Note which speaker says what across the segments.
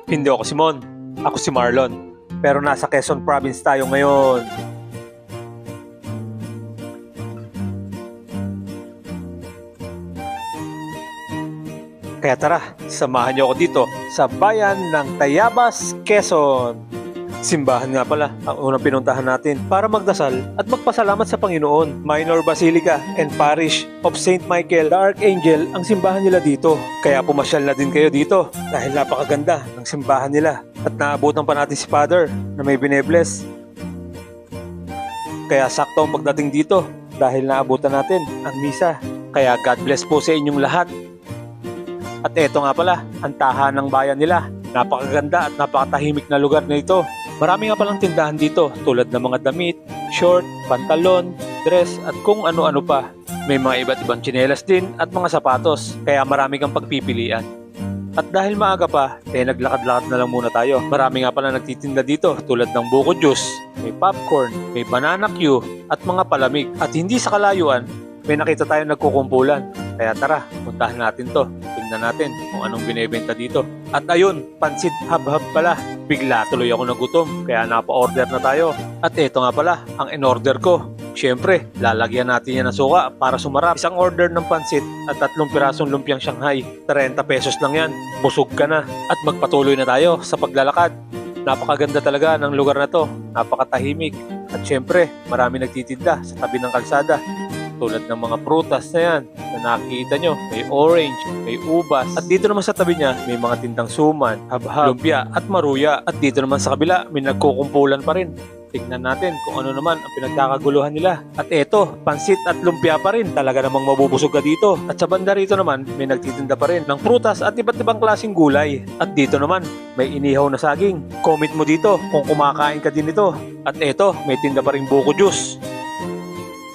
Speaker 1: Hindi ako si Mon, ako si Marlon. Pero nasa Quezon Province tayo ngayon. Kaya tara, samahan niyo ako dito sa bayan ng Tayabas, Quezon. Simbahan nga pala ang unang pinuntahan natin para magdasal at magpasalamat sa Panginoon. Minor Basilica and Parish of St. Michael the Archangel ang simbahan nila dito. Kaya pumasyal na din kayo dito dahil napakaganda ng simbahan nila. At naabutan pa natin si Father na may binebless. Kaya sakto ang pagdating dito dahil naabutan natin ang misa. Kaya God bless po sa inyong lahat. At eto nga pala, ang tahanan ng bayan nila. Napakaganda at napakatahimik na lugar na ito. Marami nga palang tindahan dito tulad ng mga damit, short, pantalon, dress at kung ano-ano pa. May mga iba't ibang tsinelas din at mga sapatos, kaya marami kang pagpipilian. At dahil maaga pa, naglakad-lakad na lang muna tayo. Marami nga pala nagtitinda dito tulad ng buko juice, may popcorn, may banana Q at mga palamig. At hindi sa kalayuan, may nakita tayo nagkukumpulan. Kaya tara, puntahan natin to. Tingnan natin kung anong binebenta dito. At ayun, pansit hab-hab pala. Bigla tuloy ako nagutom, kaya napa-order na tayo. At eto nga pala, ang in-order ko. Siyempre, lalagyan natin yan ng suka para sumarap. Isang order ng pansit at 3 pirasong lumpiang Shanghai. 30 pesos lang yan. Busog ka na. At magpatuloy na tayo sa paglalakad. Napakaganda talaga ng lugar na to. Napakatahimik. At siyempre, marami nagtitinda sa tabi ng kalsada. Tulad ng mga prutas na yan na nakikita nyo. May orange, may ubas. At dito naman sa tabi niya, may mga tindang suman, habhab, lumpia at maruya. At dito naman sa kabila, may nagkukumpulan pa rin. Tignan natin kung ano naman ang pinagkakaguluhan nila. At eto, pansit at lumpia pa rin. Talaga namang mabubusog ka dito. At sa banda rito naman, may nagtitinda pa rin ng prutas at iba't ibang klaseng gulay. At dito naman, may inihaw na saging. Comment mo dito kung kumakain ka din ito. At eto, may tinda pa rin buko juice.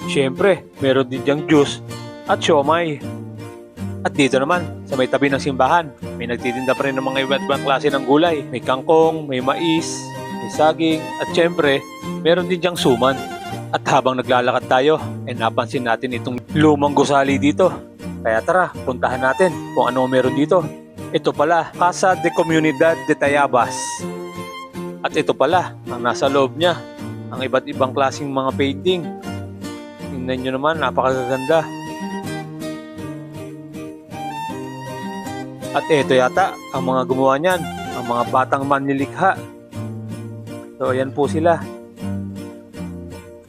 Speaker 1: Siyempre, meron din diyang juice at siomay. At dito naman, sa may tabi ng simbahan, may nagtitinda pa rin ng mga iba't ibang klase ng gulay. May kangkong, may mais, may saging, at siyempre, meron din diyang suman. At habang naglalakad tayo, napansin natin itong lumang gusali dito. Kaya tara, puntahan natin kung ano meron dito. Ito pala, Casa de Comunidad de Tayabas. At ito pala, ang nasa loob niya, ang iba't ibang klaseng mga painting. Tingnan nyo naman, napakaganda. At eto yata, ang mga gumawa niyan, ang mga batang manlilikha. So, ayan po sila.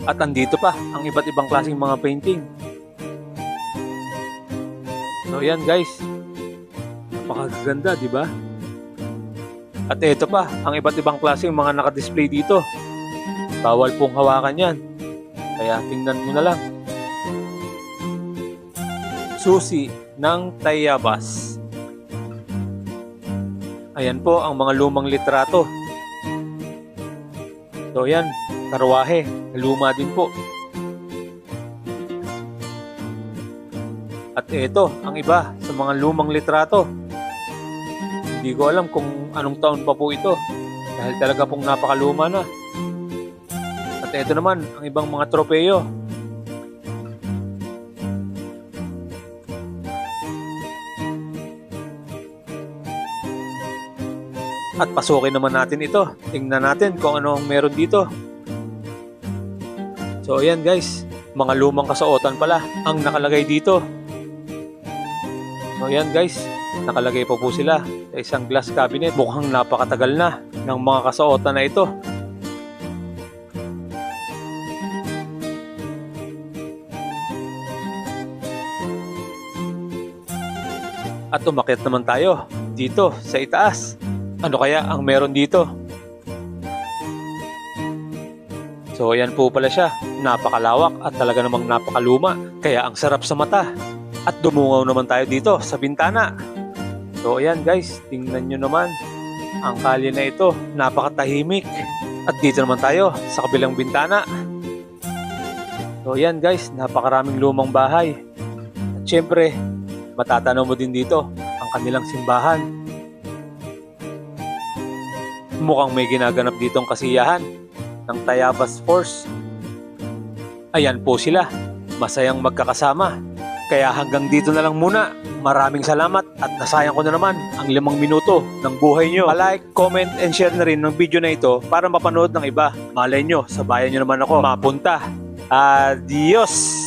Speaker 1: At andito pa, ang iba't ibang klaseng mga painting. So, ayan guys. Napakaganda, di ba? At eto pa, ang iba't ibang klaseng mga nakadisplay dito. Bawal pong hawakan yan. Kaya tingnan mo na lang. Susi ng Tayabas. Ayan po ang mga lumang litrato. So yan, karwahe, luma din po. At ito, ang iba sa mga lumang litrato. Hindi ko alam kung anong taon pa po ito. Dahil talaga pong napakaluma na. At ito naman, ang ibang mga tropeyo. At pasukin naman natin ito. Tingnan natin kung ano ang meron dito. So ayan guys, mga lumang kasuotan pala ang nakalagay dito. So ayan guys, nakalagay pa po sila sa isang glass cabinet. Mukhang napakatagal na ng mga kasuotan na ito. At umakyat naman tayo dito sa itaas. Ano kaya ang meron dito? So ayan po pala siya. Napakalawak at talaga namang napakaluma. Kaya ang sarap sa mata. At dumungaw naman tayo dito sa bintana. So ayan guys, tingnan nyo naman. Ang kalye na ito, napakatahimik. At dito naman tayo sa kabilang bintana. So ayan guys, napakaraming lumang bahay. At syempre, matatanaw mo din dito ang kanilang simbahan. Mukhang may ginaganap ditong kasiyahan ng Tayabas Force. Ayan po sila, masayang magkakasama. Kaya hanggang dito na lang muna. Maraming salamat at nasayang ko na naman ang 5 minuto ng buhay nyo. Like, comment, and share na rin ng video na ito para mapanood ng iba. Malay nyo, sa bayan nyo naman ako mapunta. Adios!